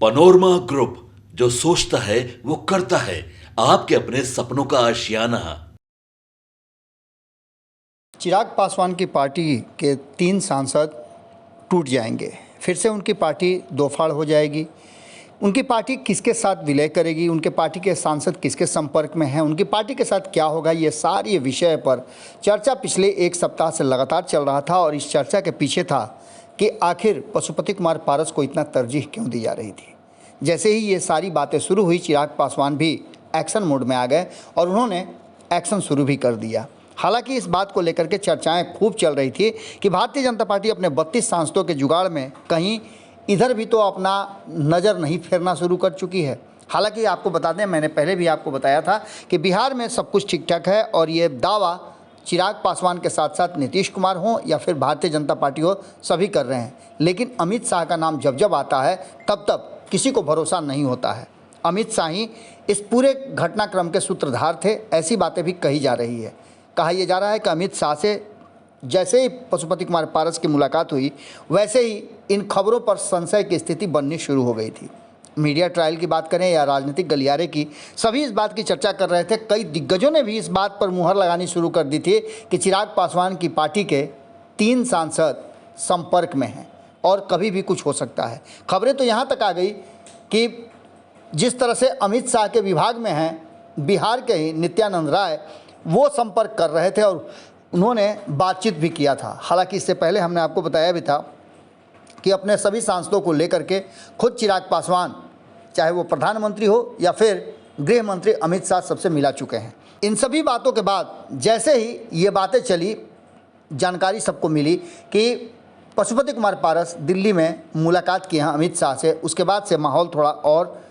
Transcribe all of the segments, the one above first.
Panorama group, जो सोचता है वो करता है। आपके अपने सपनों का आशियाना। चिराग पासवान की पार्टी के 3 सांसद टूट जाएंगे। फिर से उनकी पार्टी दो फाड़ हो जाएगी। उनकी पार्टी किसके साथ विलय करेगी, उनके पार्टी के सांसद किसके संपर्क में हैं, उनकी पार्टी के साथ क्या होगा, ये सारी विषय पर चर्चा पिछले एक सप्ताह से लगातार चल रहा था। और इस चर्चा के पीछे था कि आखिर पशुपति कुमार पारस को इतना तरजीह क्यों दी जा रही थी। जैसे ही ये सारी बातें शुरू हुई, चिराग पासवान भी एक्शन मोड में आ गए और उन्होंने एक्शन शुरू भी कर दिया। हालांकि इस बात को लेकर के चर्चाएं खूब चल रही थी कि भारतीय जनता पार्टी अपने 32 सांसदों के जुगाड़ में कहीं इधर भी तो अपना नज़र नहीं फेरना शुरू कर चुकी है। हालांकि आपको बता दें, मैंने पहले भी आपको बताया था कि बिहार में सब कुछ ठीक ठाक है और ये दावा चिराग पासवान के साथ साथ नीतीश कुमार हों या फिर भारतीय जनता पार्टी हो, सभी कर रहे हैं। लेकिन अमित शाह का नाम जब जब आता है तब तब किसी को भरोसा नहीं होता है। अमित शाह ही इस पूरे घटनाक्रम के सूत्रधार थे, ऐसी बातें भी कही जा रही है। कहा यह जा रहा है कि अमित शाह से जैसे ही पशुपति कुमार पारस की मुलाकात हुई, वैसे ही इन खबरों पर संशय की स्थिति बननी शुरू हो गई थी। मीडिया ट्रायल की बात करें या राजनीतिक गलियारे की, सभी इस बात की चर्चा कर रहे थे। कई दिग्गजों ने भी इस बात पर मुहर लगानी शुरू कर दी थी कि चिराग पासवान की पार्टी के 3 सांसद संपर्क में हैं और कभी भी कुछ हो सकता है। खबरें तो यहाँ तक आ गई कि जिस तरह से अमित शाह के विभाग में हैं, बिहार के ही नित्यानंद राय वो संपर्क कर रहे थे और उन्होंने बातचीत भी किया था। हालांकि इससे पहले हमने आपको बताया भी था कि अपने सभी सांसदों को लेकर के खुद चिराग पासवान, चाहे वो प्रधानमंत्री हो या फिर गृह मंत्री अमित शाह, सबसे मिला चुके हैं। इन सभी बातों के बाद जैसे ही ये बातें चली, जानकारी सबको मिली कि पशुपति कुमार पारस दिल्ली में मुलाकात की हैं अमित शाह से, उसके बाद से माहौल थोड़ा और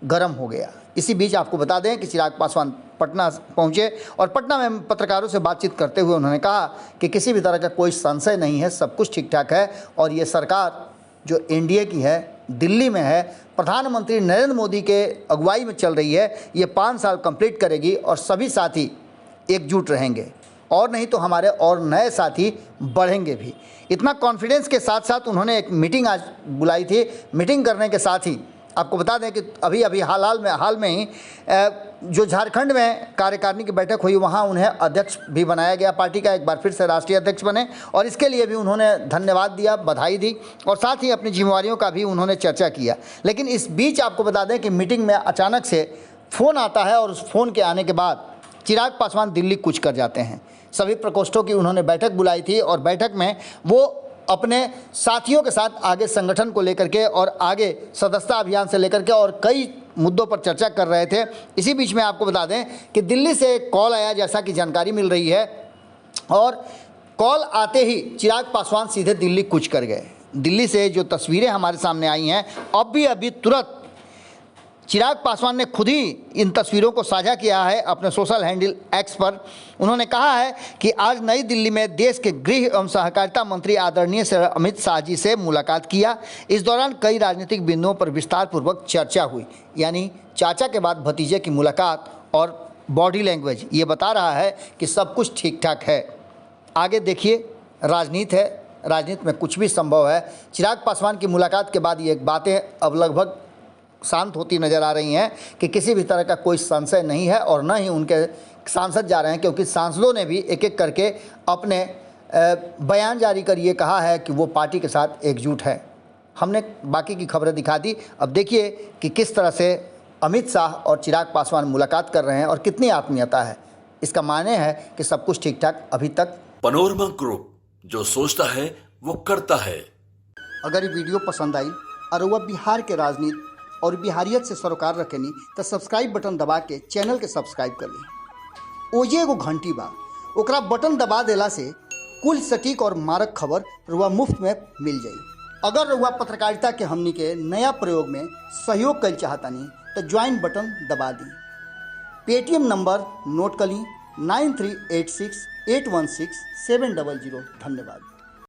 गर्म हो गया। इसी बीच आपको बता दें कि चिराग पासवान पटना पहुंचे और पटना में पत्रकारों से बातचीत करते हुए उन्होंने कहा कि किसी भी तरह का कोई संशय नहीं है, सब कुछ ठीक ठाक है और ये सरकार जो एनडीए की है, दिल्ली में है, प्रधानमंत्री नरेंद्र मोदी के अगुवाई में चल रही है, ये 5 साल कंप्लीट करेगी और सभी साथी एकजुट रहेंगे और नहीं तो हमारे और नए साथी बढ़ेंगे भी। इतना कॉन्फिडेंस के साथ साथ उन्होंने एक मीटिंग आज बुलाई थी। मीटिंग करने के साथ ही आपको बता दें कि अभी हाल में ही जो झारखंड में कार्यकारिणी की बैठक हुई, वहां उन्हें अध्यक्ष भी बनाया गया पार्टी का, एक बार फिर से राष्ट्रीय अध्यक्ष बने और इसके लिए भी उन्होंने धन्यवाद दिया, बधाई दी और साथ ही अपनी जिम्मेवारियों का भी उन्होंने चर्चा किया। लेकिन इस बीच आपको बता दें कि मीटिंग में अचानक से फ़ोन आता है और उस फ़ोन के आने के बाद चिराग पासवान दिल्ली कूच कर जाते हैं। सभी प्रकोष्ठों की उन्होंने बैठक बुलाई थी और बैठक में वो अपने साथियों के साथ आगे संगठन को लेकर के और आगे सदस्यता अभियान से लेकर के और कई मुद्दों पर चर्चा कर रहे थे। इसी बीच में आपको बता दें कि दिल्ली से एक कॉल आया, जैसा कि जानकारी मिल रही है, और कॉल आते ही चिराग पासवान सीधे दिल्ली कूच कर गए। दिल्ली से जो तस्वीरें हमारे सामने आई हैं, अभी तुरंत चिराग पासवान ने खुद ही इन तस्वीरों को साझा किया है अपने सोशल हैंडल एक्स पर। उन्होंने कहा है कि आज नई दिल्ली में देश के गृह एवं सहकारिता मंत्री आदरणीय श्री अमित शाह जी से मुलाकात किया। इस दौरान कई राजनीतिक बिंदुओं पर विस्तार पूर्वक चर्चा हुई। यानी चाचा के बाद भतीजे की मुलाकात और बॉडी लैंग्वेज ये बता रहा है कि सब कुछ ठीक ठाक है। आगे देखिए, राजनीति है, राजनीति में कुछ भी संभव है। चिराग पासवान की मुलाकात के बाद ये बातें अब लगभग शांत होती नज़र आ रही हैं कि किसी भी तरह का कोई संशय नहीं है और न ही उनके सांसद जा रहे हैं, क्योंकि सांसदों ने भी एक एक करके अपने बयान जारी कर ये कहा है कि वो पार्टी के साथ एकजुट है। हमने बाकी की खबरें दिखा दी। अब देखिए कि किस तरह से अमित शाह और चिराग पासवान मुलाकात कर रहे हैं और कितनी आत्मीयता है। इसका माने है कि सब कुछ ठीक ठाक अभी तक। पनोरमा ग्रुप, जो सोचता है वो करता है। अगर ये वीडियो पसंद आई और वह बिहार के राजनीति और बिहारियत से सरोकार रखेनी तो सब्सक्राइब बटन दबा के चैनल के सब्सक्राइब कर ली। ओजे एगो घंटी बा, ओकरा बटन दबा देला से कुल सटीक और मारक खबर रुआ मुफ्त में मिल जाई। अगर रुआ पत्रकारिता के हमनी के नया प्रयोग में सहयोग कर चाहतानी तो ज्वाइन बटन दबा दी। पेटीएम नंबर नोट कर ली 9386816700। धन्यवाद।